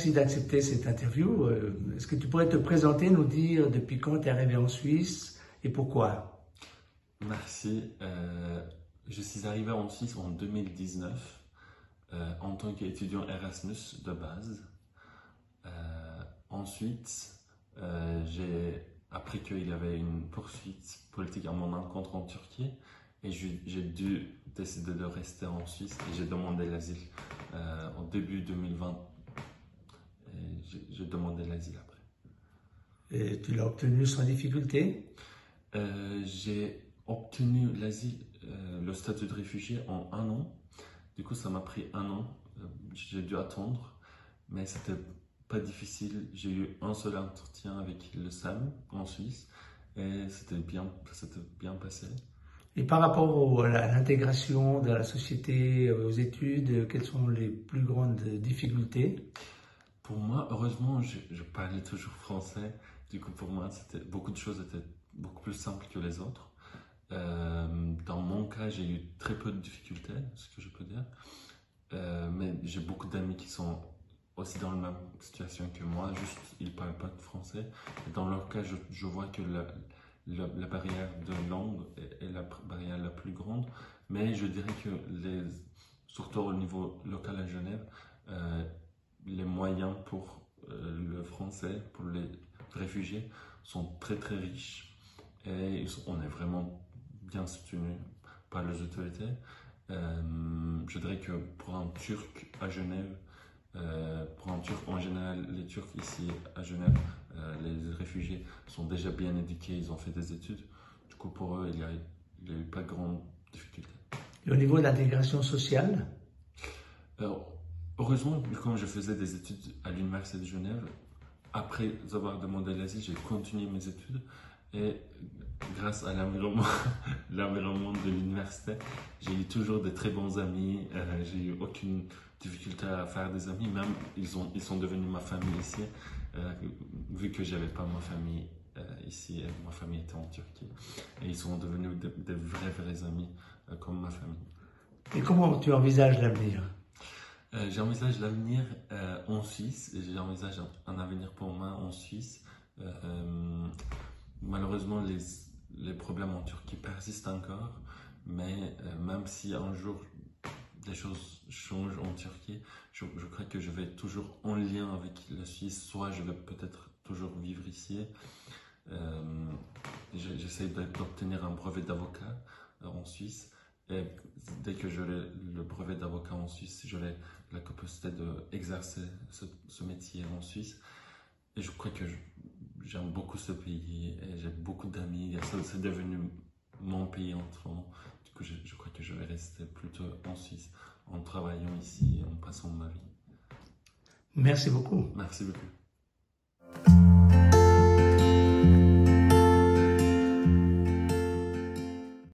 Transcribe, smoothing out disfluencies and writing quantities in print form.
merci d'accepter cette interview. Est-ce que tu pourrais te présenter, nous dire depuis quand tu es arrivé en Suisse et pourquoi? Merci. Je suis arrivé en Suisse en 2019 en tant qu'étudiant Erasmus de base. Ensuite, j'ai appris qu'il y avait une poursuite politique à mon encontre en Turquie et j'ai dû décider de rester en Suisse et j'ai demandé l'asile en début 2020. J'ai demandé l'asile après. Et tu l'as obtenu sans difficulté? J'ai obtenu l'asile, le statut de réfugié en 1 an. Du coup, ça m'a pris 1 an. J'ai dû attendre, mais c'était pas difficile. J'ai eu un seul entretien avec le SAM en Suisse et ça s'était bien passé. Et par rapport à l'intégration de la société, aux études, quelles sont les plus grandes difficultés? Pour moi, heureusement, je parlais toujours français. Du coup, pour moi, beaucoup de choses étaient beaucoup plus simples que les autres. Dans mon cas, j'ai eu très peu de difficultés, ce que je peux dire. Mais j'ai beaucoup d'amis qui sont aussi dans la même situation que moi, juste ils ne parlent pas de français. Et dans leur cas, je vois que la barrière de langue est la barrière la plus grande. Mais je dirais que, surtout au niveau local à Genève, les moyens pour le français, pour les réfugiés, sont très très riches. Et on est vraiment bien soutenu par les autorités. Je dirais que pour un Turc à Genève, pour un Turc en général, les Turcs ici à Genève, les réfugiés sont déjà bien éduqués, ils ont fait des études. Du coup, pour eux, il n'y a eu pas de grande difficulté. Et au niveau de l'intégration sociale? Heureusement, quand je faisais des études à l'Université de Genève, après avoir demandé l'asile, j'ai continué mes études et grâce à l'environnement de l'université, j'ai eu toujours de très bons amis. J'ai eu aucune difficulté à faire des amis, même ils sont devenus ma famille ici, vu que j'avais pas ma famille ici, et ma famille était en Turquie. Et ils sont devenus de vrais amis, comme ma famille. Et comment tu envisages l'avenir? J'envisage l'avenir en Suisse et j'envisage un avenir pour moi en Suisse. Malheureusement, les problèmes en Turquie persistent encore, mais même si un jour les choses changent en Turquie, je crois que je vais toujours en lien avec la Suisse, soit je vais peut-être toujours vivre ici. J'essaie d'obtenir un brevet d'avocat en Suisse. Et dès que j'aurai le brevet d'avocat en Suisse, j'aurai la capacité d'exercer ce métier en Suisse. Et je crois que j'aime beaucoup ce pays et j'ai beaucoup d'amis. C'est devenu mon pays en ce moment. Du coup, je crois que je vais rester plutôt en Suisse en travaillant ici et en passant ma vie. Merci beaucoup. Merci beaucoup.